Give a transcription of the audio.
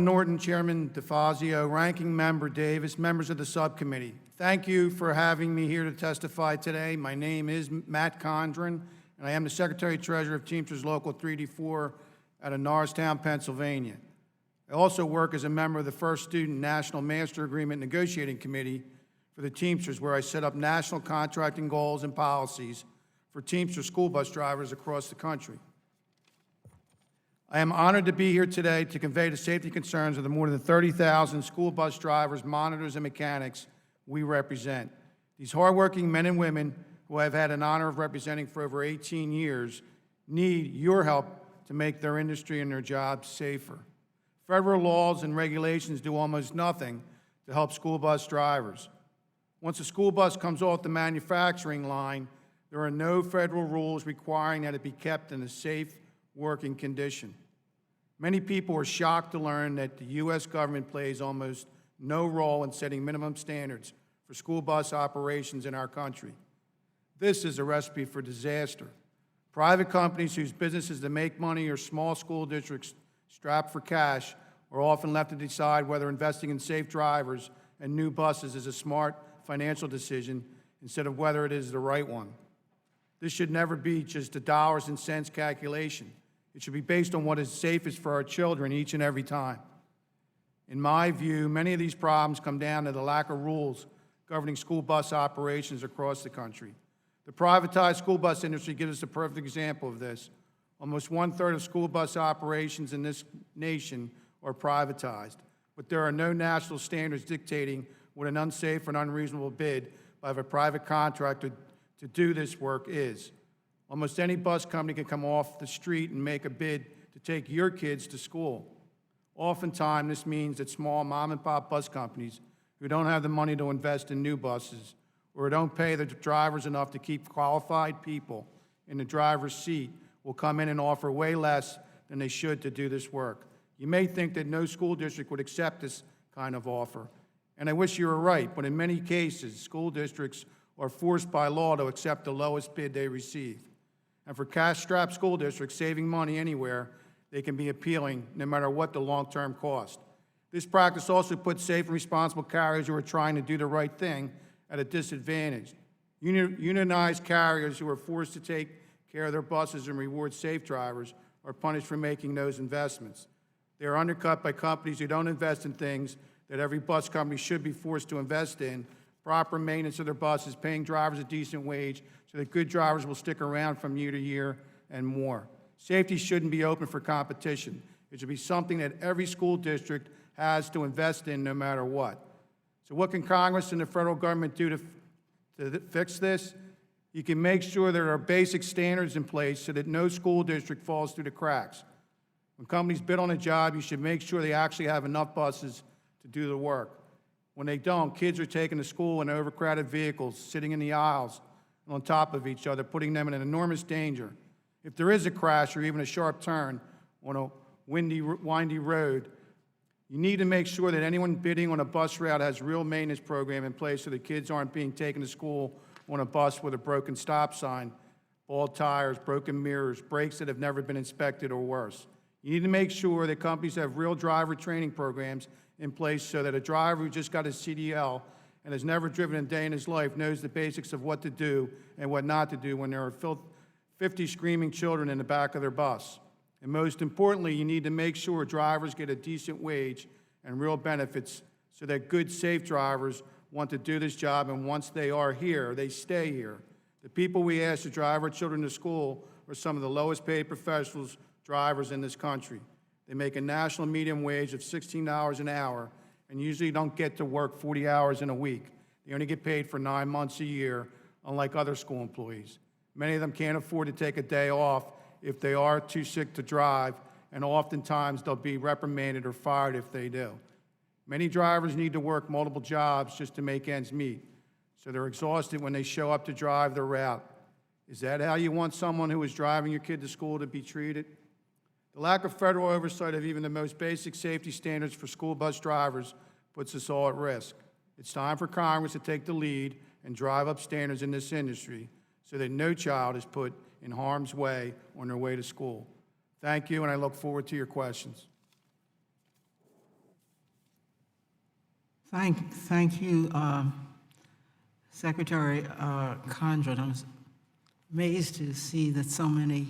Norton, Chairman DeFazio, Ranking Member Davis, members of the subcommittee. Thank you for having me here to testify today. My name is Matt Condron, and I am the Secretary-Treasurer of Teamsters Local 3D4 out of Norristown, Pennsylvania. I also work as a member of the First Student National Master Agreement Negotiating Committee for the Teamsters, where I set up national contracting goals and policies for Teamster school bus drivers across the country. I am honored to be here today to convey the safety concerns of the more than 30,000 school bus drivers, monitors, and mechanics we represent. These hardworking men and women who I've had an honor of representing for over 18 years need your help to make their industry and their jobs safer. Federal laws and regulations do almost nothing to help school bus drivers. Once a school bus comes off the manufacturing line, there are no federal rules requiring that it be kept in a safe working condition. Many people are shocked to learn that the U.S. government plays almost no role in setting minimum standards for school bus operations in our country. This is a recipe for disaster. Private companies whose business is to make money or small school districts strapped for cash are often left to decide whether investing in safe drivers and new buses is a smart financial decision instead of whether it is the right one. This should never be just a dollars and cents calculation. It should be based on what is safest for our children each and every time. In my view, many of these problems come down to the lack of rules governing school bus operations across the country. The privatized school bus industry gives us a perfect example of this. Almost 1/3 of school bus operations in this nation are privatized, but there are no national standards dictating what an unsafe and unreasonable bid by a private contractor to do this work is. Almost any bus company can come off the street and make a bid to take your kids to school. Oftentimes, this means that small mom-and-pop bus companies who don't have the money to invest in new buses or don't pay the drivers enough to keep qualified people in the driver's seat will come in and offer way less than they should to do this work. You may think that no school district would accept this kind of offer, and I wish you were right, but in many cases, school districts are forced by law to accept the lowest bid they receive. And for cash-strapped school districts, saving money anywhere, they can be appealing no matter what the long-term cost. This practice also puts safe and responsible carriers who are trying to do the right thing at a disadvantage. Unionized carriers who are forced to take care of their buses and reward safe drivers are punished for making those investments. They are undercut by companies who don't invest in things that every bus company should be forced to invest in: proper maintenance of their buses, paying drivers a decent wage so that good drivers will stick around from year to year, and more. Safety shouldn't be open for competition. It should be something that every school district has to invest in no matter what. So what can Congress and the federal government do to fix this? You can make sure there are basic standards in place so that no school district falls through the cracks. When companies bid on a job, you should make sure they actually have enough buses to do the work. When they don't, kids are taken to school in overcrowded vehicles, sitting in the aisles and on top of each other, putting them in an enormous danger. If there is a crash or even a sharp turn on a windy road, you need to make sure that anyone bidding on a bus route has a real maintenance program in place so the kids aren't being taken to school on a bus with a broken stop sign, bald tires, broken mirrors, brakes that have never been inspected, or worse. You need to make sure that companies have real driver training programs in place so that a driver who just got his CDL and has never driven a day in his life knows the basics of what to do and what not to do when there are 50 screaming children in the back of their bus. And most importantly, you need to make sure drivers get a decent wage and real benefits so that good, safe drivers want to do this job, and once they are here, they stay here. The people we ask to drive our children to school are some of the lowest paid professionals drivers in this country. They make a national median wage of $16 an hour and usually don't get to work 40 hours in a week. They only get paid for 9 months a year, unlike other school employees. Many of them can't afford to take a day off if they are too sick to drive, and oftentimes they'll be reprimanded or fired if they do. Many drivers need to work multiple jobs just to make ends meet, so they're exhausted when they show up to drive their route. Is that how you want someone who is driving your kid to school to be treated? The lack of federal oversight of even the most basic safety standards for school bus drivers puts us all at risk. It's time for Congress to take the lead and drive up standards in this industry so that no child is put in harm's way on their way to school. Thank you, and I look forward to your questions. Thank you, Secretary Condron. I was amazed to see that so many